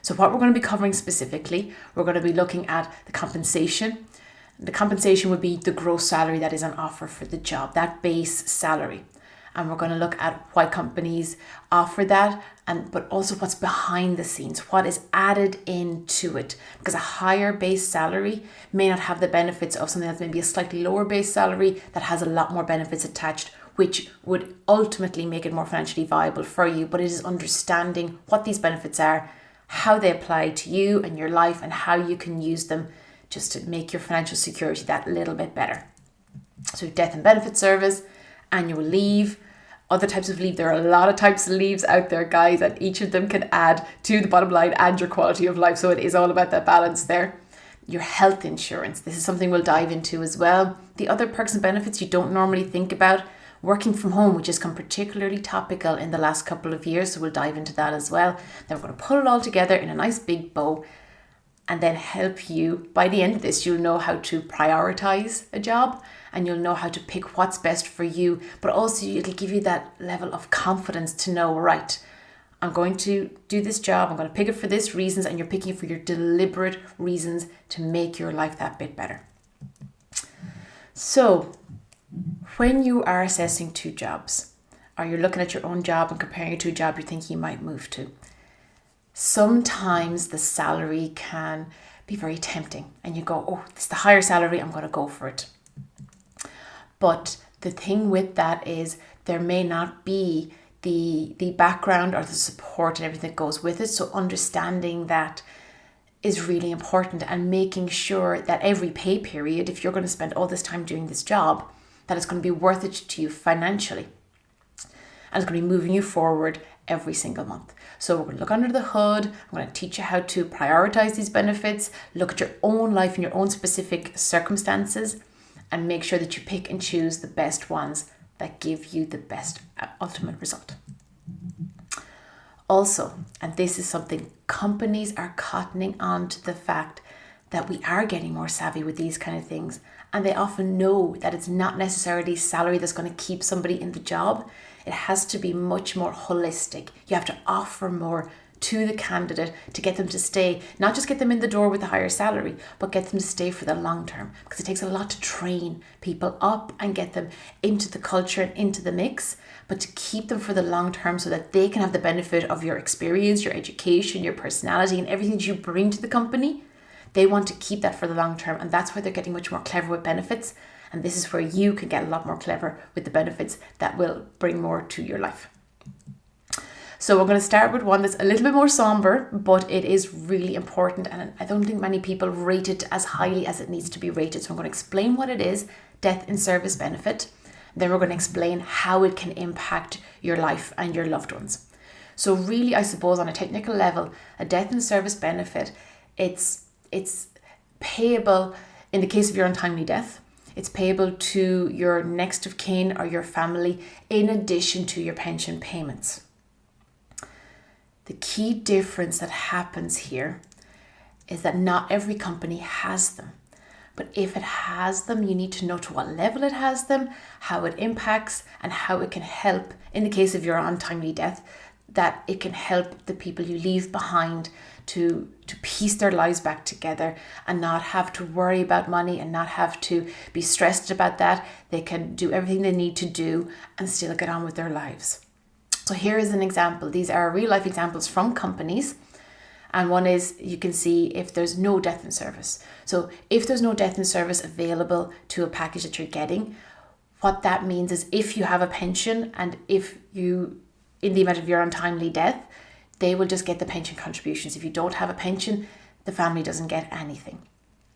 So what we're going to be covering specifically, we're going to be looking at the compensation. The compensation would be the gross salary that is on offer for the job, that base salary. And we're going to look at why companies offer that, but also what's behind the scenes, what is added into it. Because a higher base salary may not have the benefits of something that's maybe a slightly lower base salary that has a lot more benefits attached, which would ultimately make it more financially viable for you. But it is understanding what these benefits are, how they apply to you and your life, and how you can use them just to make your financial security that little bit better. So death and benefit service, annual leave, other types of leave. There are a lot of types of leaves out there, guys, and each of them can add to the bottom line and your quality of life. So it is all about that balance there. Your health insurance. This is something we'll dive into as well. The other perks and benefits you don't normally think about. Working from home, which has come particularly topical in the last couple of years. So we'll dive into that as well. Then we're going to put it all together in a nice big bow and then help you. By the end of this, you'll know how to prioritize a job and you'll know how to pick what's best for you, but also it'll give you that level of confidence to know, right, I'm going to do this job, I'm going to pick it for this reasons, and you're picking it for your deliberate reasons to make your life that bit better. So when you are assessing two jobs, or you're looking at your own job and comparing it to a job you think you might move to, sometimes the salary can be very tempting and you go, oh, it's the higher salary, I'm going to go for it. But the thing with that is there may not be the background or the support and everything that goes with it. So understanding that is really important, and making sure that every pay period, if you're going to spend all this time doing this job, that it's going to be worth it to you financially. And it's going to be moving you forward every single month. So we're going to look under the hood. I'm going to teach you how to prioritize these benefits, look at your own life and your own specific circumstances, and make sure that you pick and choose the best ones that give you the best ultimate result. Also, and this is something, companies are cottoning on to the fact that we are getting more savvy with these kind of things. And they often know that it's not necessarily salary that's going to keep somebody in the job. It has to be much more holistic. You have to offer more to the candidate to get them to stay, not just get them in the door with a higher salary, but get them to stay for the long term, because it takes a lot to train people up and get them into the culture and into the mix, but to keep them for the long term so that they can have the benefit of your experience, your education, your personality, and everything that you bring to the company. They want to keep that for the long term, and that's why they're getting much more clever with benefits. And this is where you can get a lot more clever with the benefits that will bring more to your life. So we're going to start with one that's a little bit more somber, but it is really important. And I don't think many people rate it as highly as it needs to be rated. So I'm going to explain what it is, death in service benefit. Then we're going to explain how it can impact your life and your loved ones. So really, I suppose on a technical level, a death in service benefit, it's payable in the case of your untimely death. It's payable to your next of kin or your family in addition to your pension payments. The key difference that happens here is that not every company has them. But if it has them, you need to know to what level it has them, how it impacts, and how it can help, in the case of your untimely death, that it can help the people you leave behind to piece their lives back together and not have to worry about money and not have to be stressed about that. They can do everything they need to do and still get on with their lives. So here is an example. These are real life examples from companies. And one is, you can see if there's no death in service. So if there's no death in service available to a package that you're getting, what that means is if you have a pension and if you, in the event of your untimely death, they will just get the pension contributions. If you don't have a pension, the family doesn't get anything.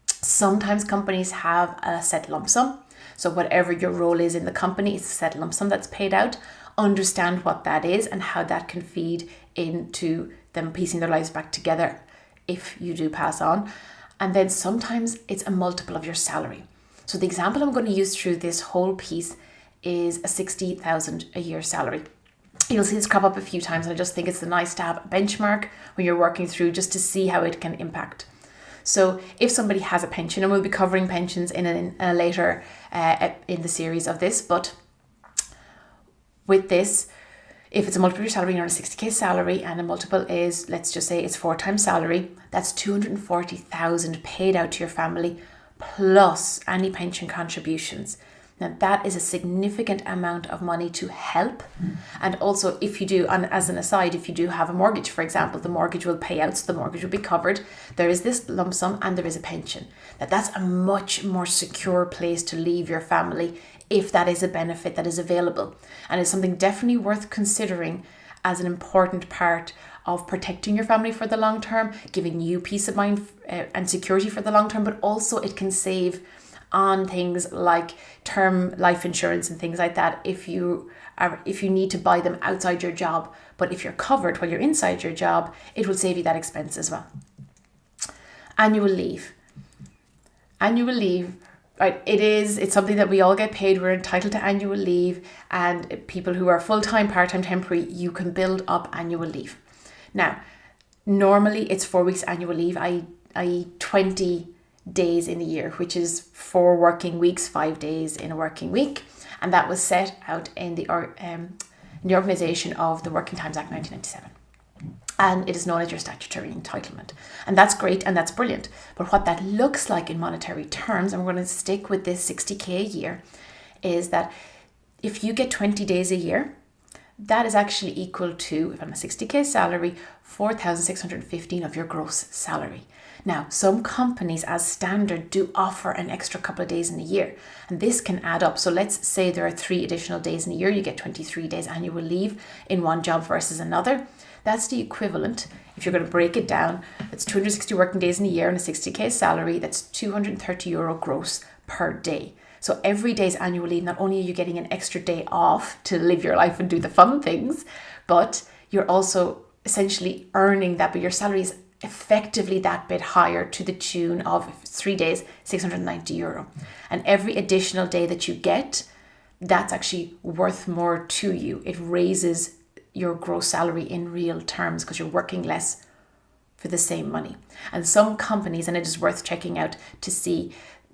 Sometimes companies have a set lump sum. So whatever your role is in the company, it's a set lump sum that's paid out. Understand what that is and how that can feed into them piecing their lives back together if you do pass on. And then sometimes it's a multiple of your salary. So the example I'm going to use through this whole piece is a 60,000 a year salary. You'll see this crop up a few times, and I just think it's nice to have a benchmark when you're working through just to see how it can impact. So if somebody has a pension, and we'll be covering pensions in a later in the series of this, but with this, If it's a multiple of your salary, you're on a 60k salary, and a multiple is, let's just say it's 4 times salary, that's 240,000 paid out to your family plus any pension contributions. Now that is a significant amount of money to help. And also if you do, and as an aside, if you do have a mortgage, for example, the mortgage will pay out, so the mortgage will be covered. There is this lump sum and there is a pension. That's a much more secure place to leave your family if that is a benefit that is available. And it's something definitely worth considering as an important part of protecting your family for the long term, giving you peace of mind and security for the long term, but also it can save on things like term life insurance and things like that if you need to buy them outside your job. But if you're covered while you're inside your job, it will save you that expense as well. Annual leave, right? It's something that we all get paid. We're entitled to annual leave, and people who are full-time, part-time, temporary, you can build up annual leave. Now, normally it's 4 weeks annual leave, i.e. 20 days in a year, which is 4 working weeks, 5 days in a working week. And that was set out in the organisation of the Working Times Act 1997. And it is known as your statutory entitlement. And that's great and that's brilliant. But what that looks like in monetary terms, and we're going to stick with this 60k a year, is that if you get 20 days a year, that is actually equal to, if I'm a 60k salary, 4,615 of your gross salary. Now, some companies as standard do offer an extra couple of days in a year, and this can add up. So let's say there are 3 additional days in a year, you get 23 days annual leave in one job versus another. That's the equivalent, if you're going to break it down, that's 260 working days in a year and a 60k salary, that's €230 gross per day. So every day's annual leave, not only are you getting an extra day off to live your life and do the fun things, but you're also essentially earning that, but your salary is effectively that bit higher, to the tune of 3 days, €690. And every additional day that you get, that's actually worth more to you. It raises your gross salary in real terms because you're working less for the same money. And some companies, and it is worth checking out to see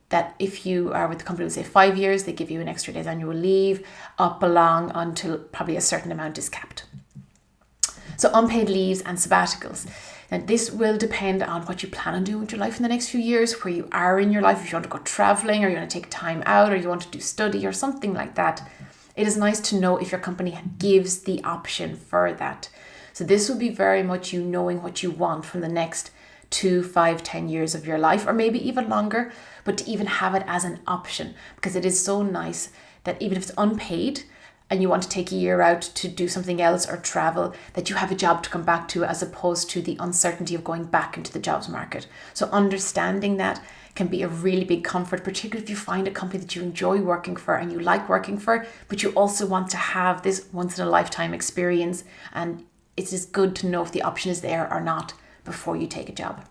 that if you are with the company, say 5 years, they give you an extra day's annual leave up along until probably a certain amount is capped. So unpaid leaves and sabbaticals. Now this will depend on what you plan on doing with your life in the next few years, where you are in your life, if you want to go traveling or you want to take time out or you want to do study or something like that. It is nice to know if your company gives the option for that. So this will be very much you knowing what you want from the next 2, 5, 10 years of your life, or maybe even longer, but to even have it as an option, because it is so nice that even if it's unpaid and you want to take a year out to do something else or travel, that you have a job to come back to, as opposed to the uncertainty of going back into the jobs market. So understanding that can be a really big comfort, particularly if you find a company that you enjoy working for and you like working for, but you also want to have this once in a lifetime experience, and it's just good to know if the option is there or not before you take a job.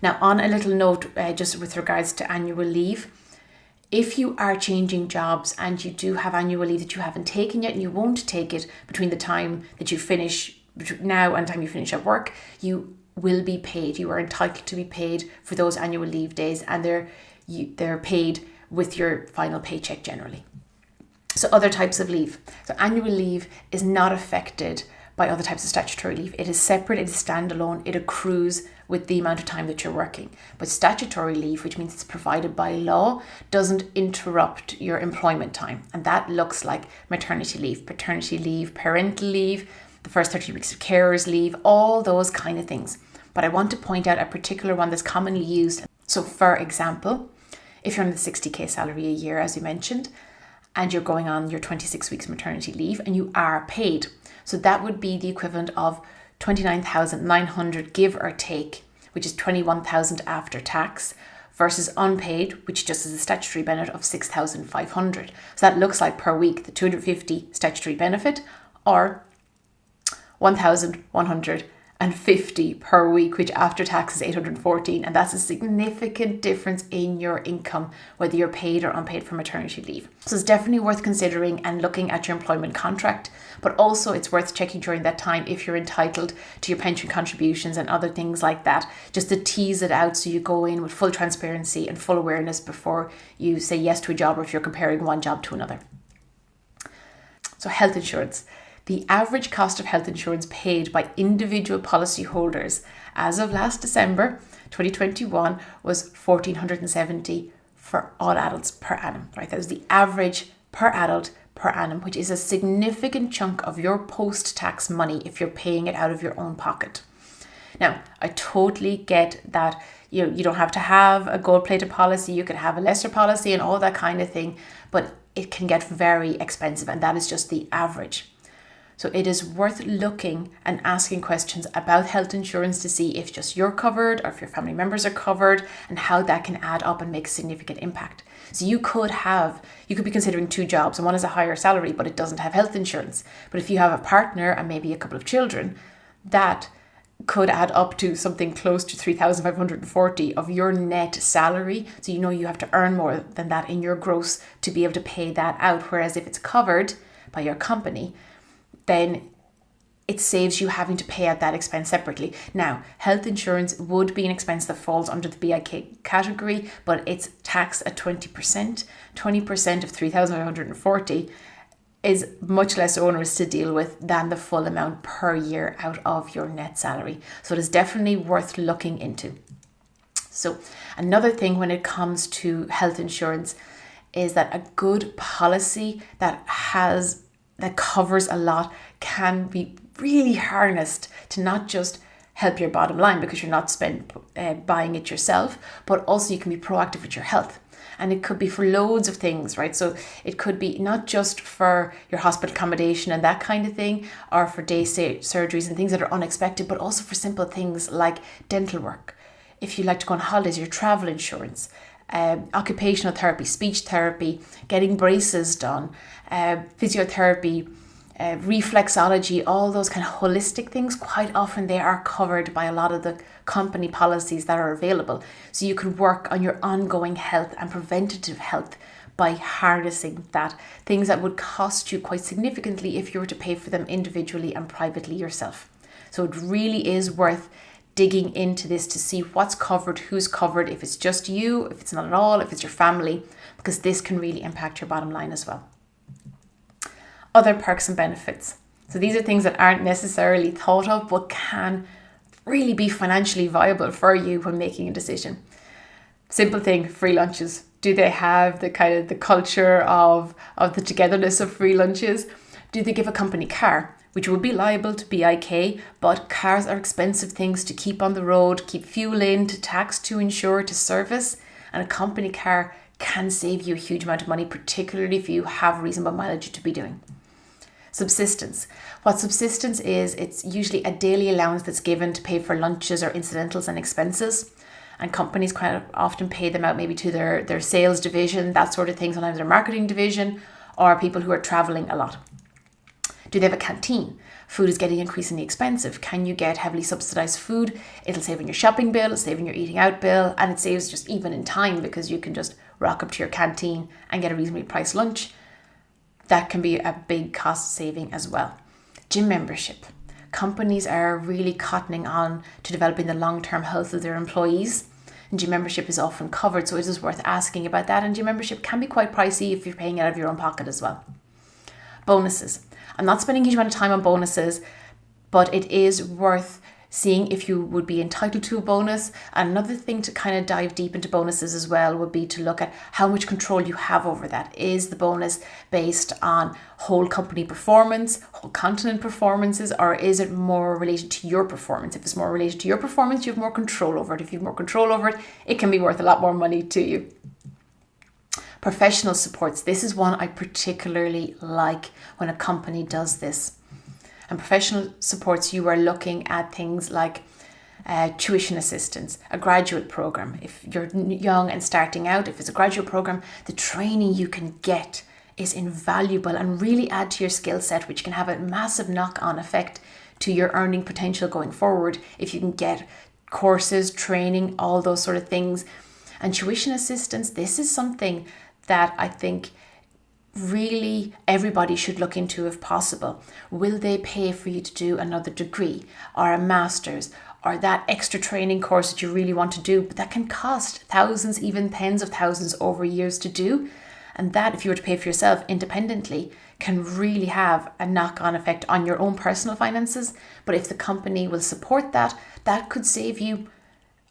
Now, on a little note, just with regards to annual leave, if you are changing jobs and you do have annual leave that you haven't taken yet and you won't take it between the time that you finish now and the time you finish at work, you will be paid. You are entitled to be paid for those annual leave days, and they're paid with your final paycheck generally. So other types of leave. So annual leave is not affected by other types of statutory leave. It is separate, it is standalone, it accrues with the amount of time that you're working. But statutory leave, which means it's provided by law, doesn't interrupt your employment time. And that looks like maternity leave, paternity leave, parental leave, the first 30 weeks of carers leave, all those kind of things. But I want to point out a particular one that's commonly used. So for example, if you're on the 60k salary a year, as we mentioned, and you're going on your 26 weeks maternity leave and you are paid. So that would be the equivalent of 29,900 give or take, which is 21,000 after tax, versus unpaid, which just is a statutory benefit of 6,500. So that looks like per week the 250 statutory benefit, or 1,150 per week, which after tax is 814. And that's a significant difference in your income, whether you're paid or unpaid for maternity leave. So it's definitely worth considering and looking at your employment contract, but also it's worth checking during that time if you're entitled to your pension contributions and other things like that, just to tease it out so you go in with full transparency and full awareness before you say yes to a job, or if you're comparing one job to another. So health insurance. The average cost of health insurance paid by individual policyholders as of last December 2021 was $1,470 for all adults per annum, right? That was the average per adult per annum, which is a significant chunk of your post-tax money if you're paying it out of your own pocket. Now, I totally get that you don't have to have a gold-plated policy. You could have a lesser policy and all that kind of thing, but it can get very expensive, and that is just the average. So it is worth looking and asking questions about health insurance to see if just you're covered or if your family members are covered, and how that can add up and make a significant impact. So you could be considering 2 jobs, and one is a higher salary, but it doesn't have health insurance. But if you have a partner and maybe a couple of children, that could add up to something close to $3,540 of your net salary. So you have to earn more than that in your gross to be able to pay that out. Whereas if it's covered by your company, then it saves you having to pay out that expense separately. Now, health insurance would be an expense that falls under the BIK category, but it's taxed at 20%. 20% of $3,540 is much less onerous to deal with than the full amount per year out of your net salary. So it is definitely worth looking into. So another thing when it comes to health insurance is that a good policy that covers a lot can be really harnessed to not just help your bottom line because you're not buying it yourself, but also you can be proactive with your health. And it could be for loads of things, right? So it could be not just for your hospital accommodation and that kind of thing, or for day surgeries and things that are unexpected, but also for simple things like dental work. If you like to go on holidays, your travel insurance, occupational therapy, speech therapy, getting braces done, physiotherapy, reflexology, all those kind of holistic things, quite often they are covered by a lot of the company policies that are available. So you can work on your ongoing health and preventative health by harnessing that. Things that would cost you quite significantly if you were to pay for them individually and privately yourself. So it really is worth digging into this to see what's covered, who's covered, if it's just you, if it's not at all, if it's your family, because this can really impact your bottom line as well. Other perks and benefits. So these are things that aren't necessarily thought of, but can really be financially viable for you when making a decision. Simple thing, free lunches. Do they have the kind of the culture of the togetherness of free lunches? Do they give a company car, which would be liable to BIK, but cars are expensive things to keep on the road, keep fuel in, to tax, to insure, to service, and a company car can save you a huge amount of money, particularly if you have reasonable mileage to be doing. Subsistence. What subsistence is, it's usually a daily allowance that's given to pay for lunches or incidentals and expenses. And companies quite often pay them out maybe to their sales division, that sort of thing, sometimes their marketing division, or people who are traveling a lot. Do they have a canteen? Food is getting increasingly expensive. Can you get heavily subsidized food? It'll save on your shopping bill, it'll save on your eating out bill, and it saves just even in time because you can just rock up to your canteen and get a reasonably priced lunch. That can be a big cost saving as well. Gym membership. Companies are really cottoning on to developing the long-term health of their employees. And gym membership is often covered, so it is worth asking about that. And gym membership can be quite pricey if you're paying it out of your own pocket as well. Bonuses. I'm not spending a huge amount of time on bonuses, but it is worth seeing if you would be entitled to a bonus. Another thing to kind of dive deep into bonuses as well would be to look at how much control you have over that. Is the bonus based on whole company performance, whole continent performances, or is it more related to your performance? If it's more related to your performance, you have more control over it. If you have more control over it, it can be worth a lot more money to you. Professional supports. This is one I particularly like when a company does this. And professional supports, you are looking at things like tuition assistance, a graduate program. If you're young and starting out, if it's a graduate program, the training you can get is invaluable and really add to your skill set, which can have a massive knock-on effect to your earning potential going forward if you can get courses, training, all those sort of things. And tuition assistance, this is something that I think really everybody should look into if possible. Will they pay for you to do another degree or a master's or that extra training course that you really want to do, but that can cost thousands, even tens of thousands over years to do? And that, if you were to pay for yourself independently, can really have a knock-on effect on your own personal finances. But if the company will support that, that could save you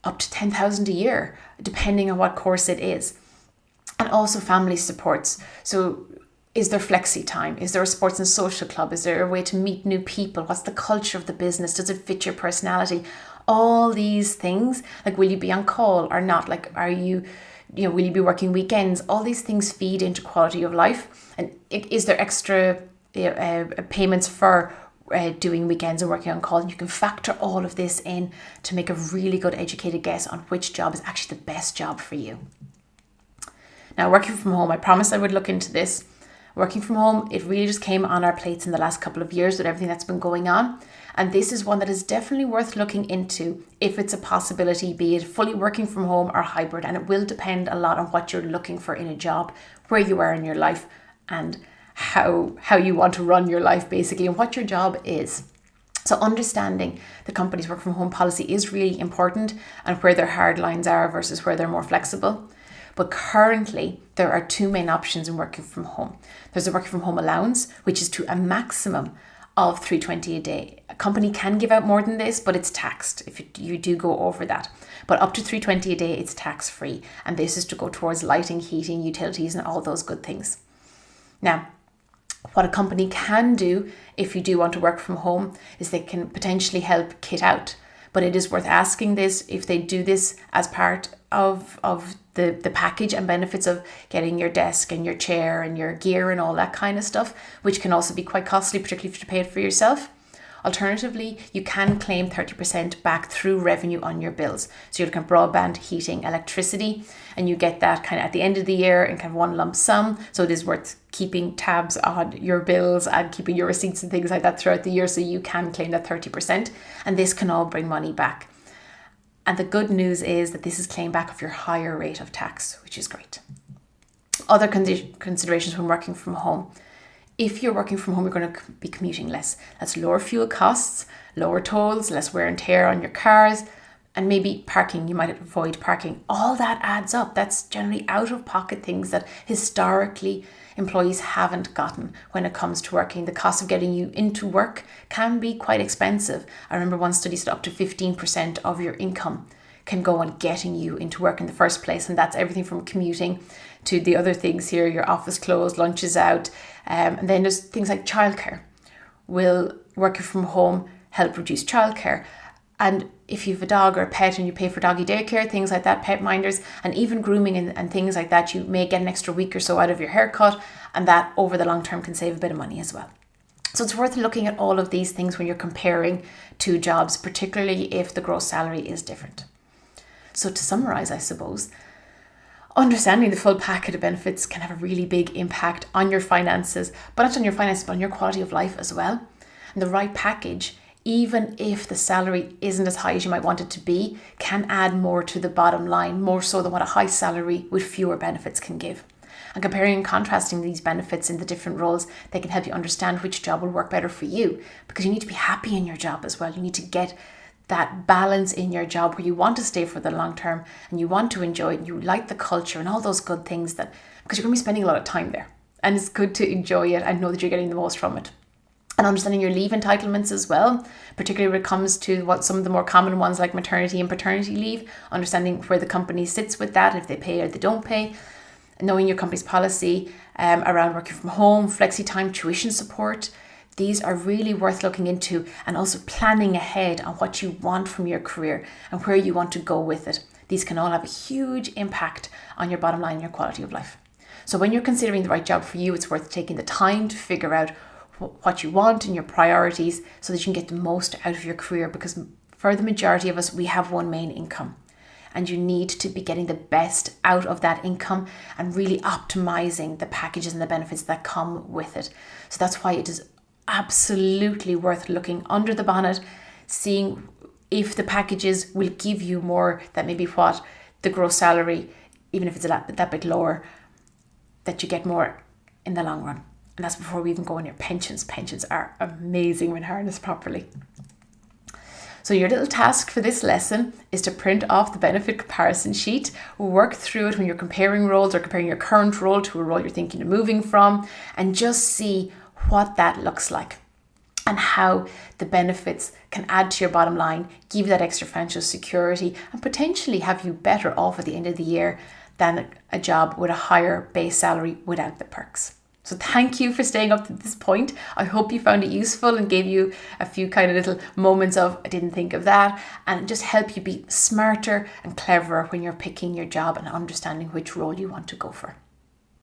up to 10,000 a year, depending on what course it is. And also family supports. So is there flexi time? Is there a sports and social club? Is there a way to meet new people? What's the culture of the business? Does it fit your personality? All these things, like will you be on call or not? Like, are you, will you be working weekends? All these things feed into quality of life. And is there extra payments for doing weekends and working on call? And you can factor all of this in to make a really good educated guess on which job is actually the best job for you. Now, working from home, I promised I would look into this. Working from home, it really just came on our plates in the last couple of years with everything that's been going on. And this is one that is definitely worth looking into if it's a possibility, be it fully working from home or hybrid. And it will depend a lot on what you're looking for in a job, where you are in your life, and how you want to run your life basically, and what your job is. So understanding the company's work from home policy is really important, and where their hard lines are versus where they're more flexible. But currently, there are two main options in working from home. There's a working from home allowance, which is to a maximum of $320 a day. A company can give out more than this, but it's taxed if you do go over that. But up to $320 a day, it's tax free. And this is to go towards lighting, heating, utilities, and all those good things. Now, what a company can do if you do want to work from home is they can potentially help kit out. But it is worth asking this if they do this as part of the package and benefits of getting your desk and your chair and your gear and all that kind of stuff, which can also be quite costly, particularly if you pay it for yourself. Alternatively, you can claim 30% back through revenue on your bills. So you're looking at broadband, heating, electricity, and you get that kind of at the end of the year in kind of one lump sum. So it is worth keeping tabs on your bills and keeping your receipts and things like that throughout the year, so you can claim that 30%. And this can all bring money back. And the good news is that this is claimed back of your higher rate of tax, which is great. Other considerations when working from home. If you're working from home, you're going to be commuting less. That's lower fuel costs, lower tolls, less wear and tear on your cars, and maybe parking. You might avoid parking. All that adds up. That's generally out-of-pocket things that historically employees haven't gotten when it comes to working. The cost of getting you into work can be quite expensive. I remember one study said up to 15% of your income can go on getting you into work in the first place. And that's everything from commuting to the other things here, your office clothes, lunches out. And then there's things like childcare. Will working from home help reduce childcare? And if you have a dog or a pet and you pay for doggy daycare, things like that, pet minders, and even grooming and things like that, you may get an extra week or so out of your haircut, and that over the long term can save a bit of money as well. So it's worth looking at all of these things when you're comparing two jobs, particularly if the gross salary is different. So to summarize, I suppose, understanding the full packet of benefits can have a really big impact on your finances, but not on your finances, but on your quality of life as well. And the right package, even if the salary isn't as high as you might want it to be, can add more to the bottom line, more so than what a high salary with fewer benefits can give. And comparing and contrasting these benefits in the different roles, they can help you understand which job will work better for you, because you need to be happy in your job as well. You need to get that balance in your job where you want to stay for the long term and you want to enjoy it and you like the culture and all those good things, that because you're going to be spending a lot of time there, and it's good to enjoy it and know that you're getting the most from it. And understanding your leave entitlements as well, particularly when it comes to what some of the more common ones like maternity and paternity leave, understanding where the company sits with that, if they pay or they don't pay, knowing your company's policy around working from home, flexi time, tuition support. These are really worth looking into, and also planning ahead on what you want from your career and where you want to go with it. These can all have a huge impact on your bottom line and your quality of life. So when you're considering the right job for you, it's worth taking the time to figure out what you want and your priorities so that you can get the most out of your career, because for the majority of us, we have one main income. And you need to be getting the best out of that income and really optimizing the packages and the benefits that come with it. So that's why it is absolutely worth looking under the bonnet, seeing if the packages will give you more than maybe what the gross salary, even if it's that bit lower, that you get more in the long run. And that's before we even go on your pensions. Pensions are amazing when harnessed properly. So your little task for this lesson is to print off the benefit comparison sheet, work through it when you're comparing roles or comparing your current role to a role you're thinking of moving from, and just see what that looks like and how the benefits can add to your bottom line, give you that extra financial security, and potentially have you better off at the end of the year than a job with a higher base salary without the perks. So thank you for staying up to this point. I hope you found it useful and gave you a few kind of little moments of, I didn't think of that, and just help you be smarter and cleverer when you're picking your job and understanding which role you want to go for.